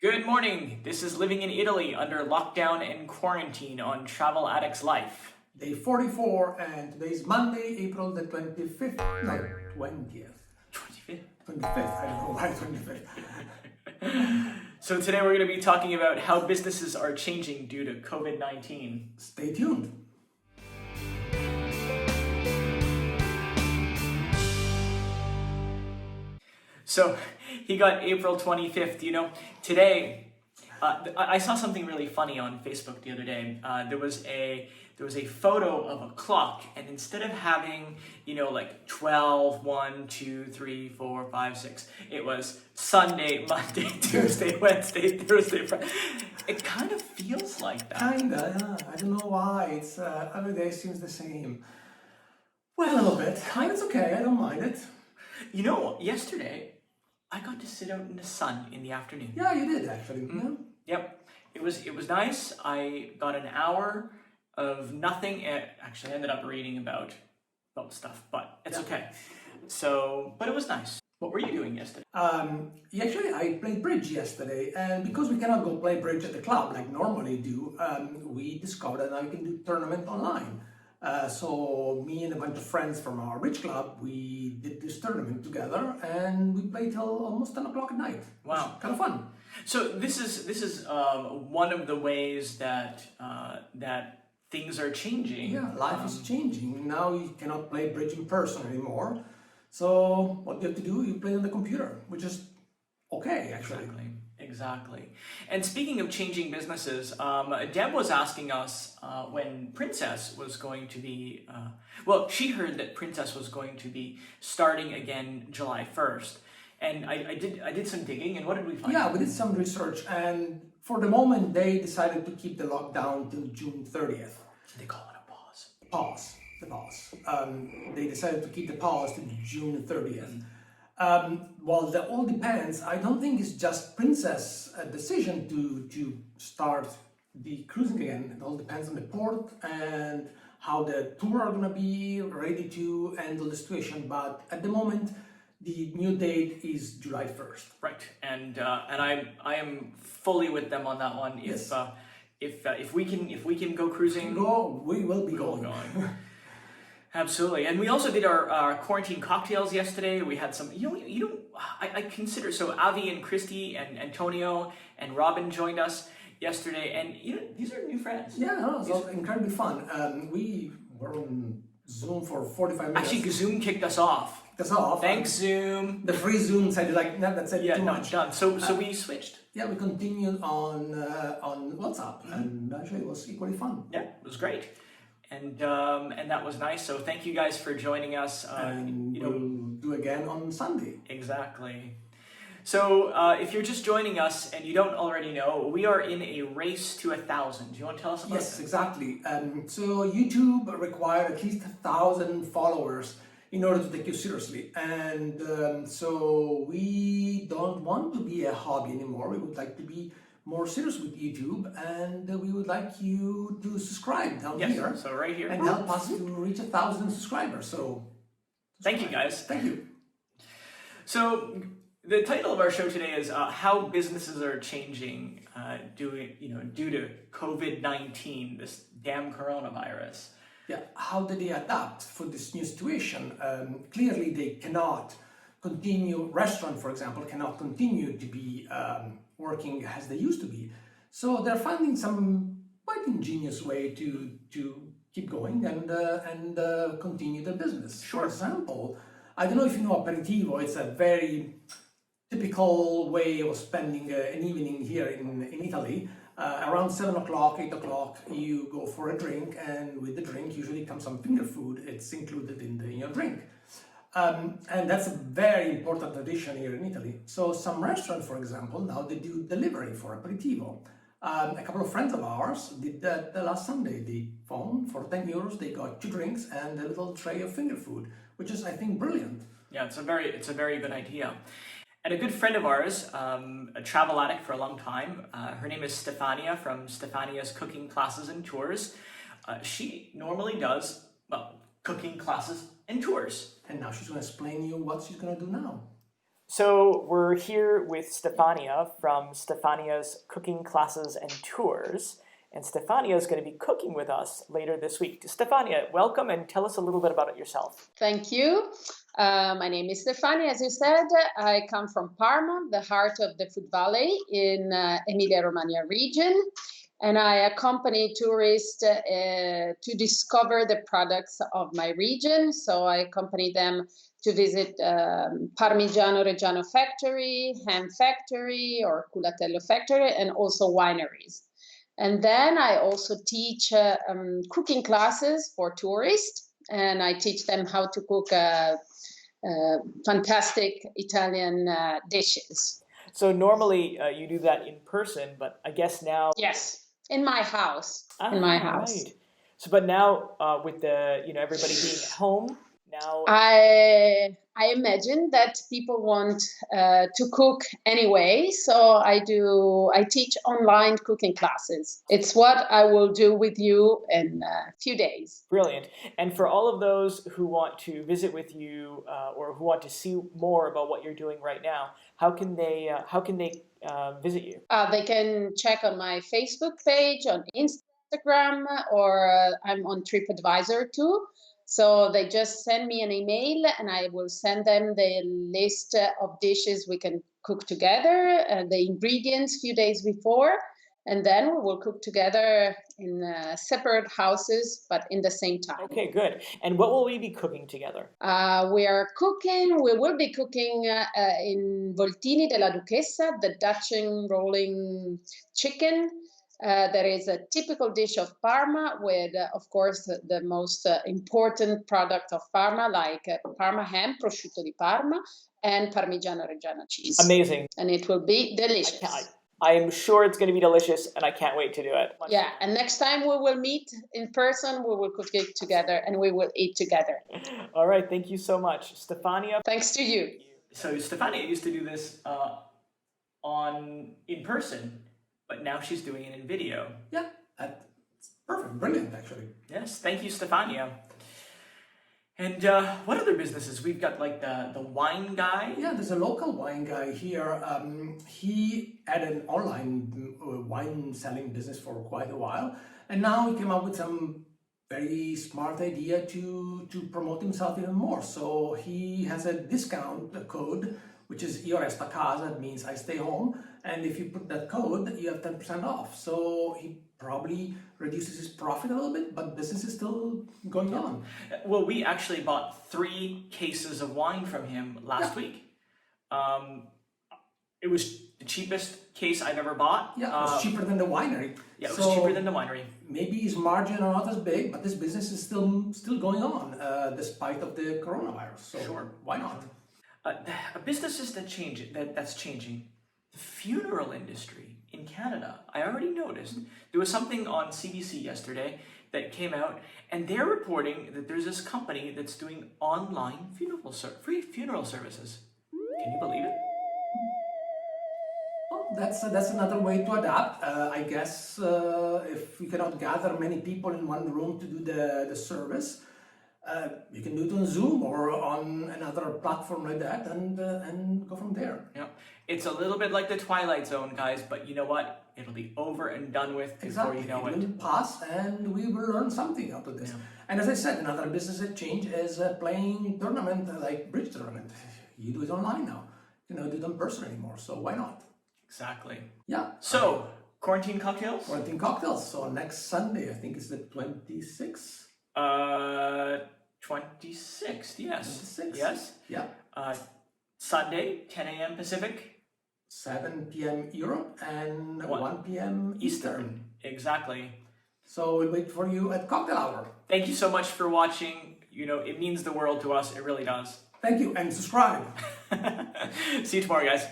Good morning. This is Living in Italy under lockdown and quarantine on Travel Addicts Life. Day 44, and today is Monday, April the 25th. No, 20th. 25th? 25th, I don't know why 25th. So today we're going to be talking about how businesses are changing due to COVID-19. Stay tuned. So he got April 25th. Today I saw something really funny on Facebook the other day. There was a photo of a clock, and instead of having, like 12, 1, 2, 3, 4, 5, 6, it was Sunday, Monday, Tuesday, Wednesday, Thursday, Friday. It kind of feels like that. Kinda, yeah. I don't know why. It's every day seems the same. Well, a little bit. It's okay. I don't mind it. Yesterday I got to sit out in the sun in the afternoon. Yeah, you did actually. Mm-hmm. Yep. It was nice. I got an hour of nothing. Actually, I ended up reading about stuff, but it's okay. So, but it was nice. What were you doing yesterday? Actually, I played bridge yesterday, and because we cannot go play bridge at the club like normally do, we discovered that now you can do tournament online. So me and a bunch of friends from our bridge club, we did this tournament together, and we played till almost 10 o'clock at night. Wow, kind of fun. So this is one of the ways that things are changing. Yeah, life is changing. Now you cannot play bridge in person anymore. So what you have to do, you play on the computer, which is okay, actually. Exactly. And speaking of changing businesses, Deb was asking us when Princess was going to be, she heard that Princess was going to be starting again July 1st. And I did some digging, and what did we find? Yeah, we did some research, and for the moment they decided to keep the lockdown till June 30th. They call it a pause. The pause. They decided to keep the pause to June 30th. Well, that all depends. I don't think it's just Princess' decision to start the cruising again. It all depends on the port and how the tour are going to be ready to handle the situation. But at the moment, the new date is July 1st. Right, and I am fully with them on that one. Yes. If we can go cruising, we will be going. Absolutely. And we also did our quarantine cocktails yesterday. We had some, I consider, so Avi and Christy and Antonio and Robin joined us yesterday, and these are new friends. Yeah, no, it was incredibly fun. We were on Zoom for 45 minutes. Actually, Zoom kicked us off. Thanks, Zoom. The free Zoom said, that's it, too much. Done. So we switched. Yeah, we continued on WhatsApp, and actually it was equally fun. Yeah, it was great. And that was nice. So thank you guys for joining us. And we'll do again on Sunday. Exactly. So if you're just joining us and you don't already know, we are in a race to 1,000. Do you want to tell us about that? Yes, exactly. So YouTube required at least 1,000 followers in order to take you seriously. And so we don't want to be a hobby anymore. We would like to be more serious with YouTube, and we would like you to subscribe down here. So right here. And help us to reach 1,000 subscribers. So thank you, guys. Thank you. So the title of our show today is how businesses are changing due to COVID-19, this damn coronavirus. Yeah, how did they adapt for this new situation? Clearly, they cannot continue. Restaurant, for example, cannot continue to be working as they used to be. So they're finding some quite ingenious way to keep going and continue their business. Sure. For example, I don't know if you know aperitivo. It's a very typical way of spending an evening here in Italy. Around 7 o'clock, 8 o'clock, you go for a drink, and with the drink usually comes some finger food. It's included in your drink. And that's a very important tradition here in Italy. So some restaurants, for example, now they do delivery for aperitivo. A couple of friends of ours did that last Sunday. They phoned for 10 euros, they got 2 drinks and a little tray of finger food, which is, I think, brilliant. Yeah, it's a very good idea. And a good friend of ours, a travel addict for a long time, her name is Stefania from Stefania's Cooking Classes and Tours. She normally does, cooking classes and tours. And now she's going to explain you what she's going to do now. So we're here with Stefania from Stefania's Cooking Classes and Tours. And Stefania is going to be cooking with us later this week. Stefania, welcome and tell us a little bit about yourself. Thank you. My name is Stefania, as you said. I come from Parma, the heart of the Food Valley in Emilia-Romagna region. And I accompany tourists to discover the products of my region. So I accompany them to visit Parmigiano Reggiano factory, ham factory, or culatello factory, and also wineries. And then I also teach cooking classes for tourists, and I teach them how to cook fantastic Italian dishes. So normally you do that in person, but I guess now... Yes, in my house. In my house. Right. So, but now with the everybody being at home now, I imagine that people want to cook anyway, so I teach online cooking classes. It's what I will do with you in a few days. Brilliant. And for all of those who want to visit with you or who want to see more about what you're doing right now, how can they visit you? They can check on my Facebook page, on Instagram, or I'm on TripAdvisor too. So they just send me an email and I will send them the list of dishes we can cook together, the ingredients few days before, and then we will cook together in separate houses, but in the same time. Okay, good. And what will we be cooking together? We will be cooking in Voltini della Duchessa, the Dutch rolling chicken. There is a typical dish of Parma with, of course, the most important product of Parma, like Parma ham, prosciutto di Parma, and Parmigiano Reggiano cheese. Amazing. And it will be delicious. I am sure it's going to be delicious, and I can't wait to do it. Yeah, and next time we will meet in person, we will cook it together, and we will eat together. All right, thank you so much. Stefania. Thanks to you. So Stefania used to do this in person. But now she's doing it in video. Yeah, that's perfect. Brilliant, actually. Yes, thank you, Stefania. And what other businesses? We've got like the wine guy. Yeah, there's a local wine guy here. He had an online wine selling business for quite a while. And now he came up with some very smart idea to promote himself even more. So he has a discount code, which is Io resto a casa, it means I stay home. And if you put that code, you have 10% off. So he probably reduces his profit a little bit, but business is still going on. Well, we actually bought 3 cases of wine from him last week. It was the cheapest case I've ever bought. Yeah, it was cheaper than the winery. Yeah, it was cheaper than the winery. Maybe his margin are not as big, but this business is still going on despite of the coronavirus. So sure, why not? Businesses that's changing. The funeral industry in Canada. I already noticed there was something on CBC yesterday that came out, and they're reporting that there's this company that's doing online free funeral services. Can you believe it? Well, that's another way to adapt. I guess if you cannot gather many people in one room to do the service, you can do it on Zoom or on another platform like that, and go from there. Yeah, it's a little bit like the Twilight Zone, guys, but you know what? It'll be over and done with before you know it. It will pass, and we will learn something out of this. Yeah. And as I said, another business that changed is playing tournament like bridge tournament. You do it online now. You know, do it in person anymore. So why not? Exactly. Yeah. So quarantine cocktails. Quarantine cocktails. So next Sunday, I think it's the 26th. 26th, yes. 26th? Yes. Yeah. Sunday, 10 a.m. Pacific. 7 p.m. Europe and 1 p.m. Eastern. Exactly. So we'll wait for you at cocktail hour. Thank you so much for watching. You know, it means the world to us. It really does. Thank you, and subscribe. See you tomorrow, guys.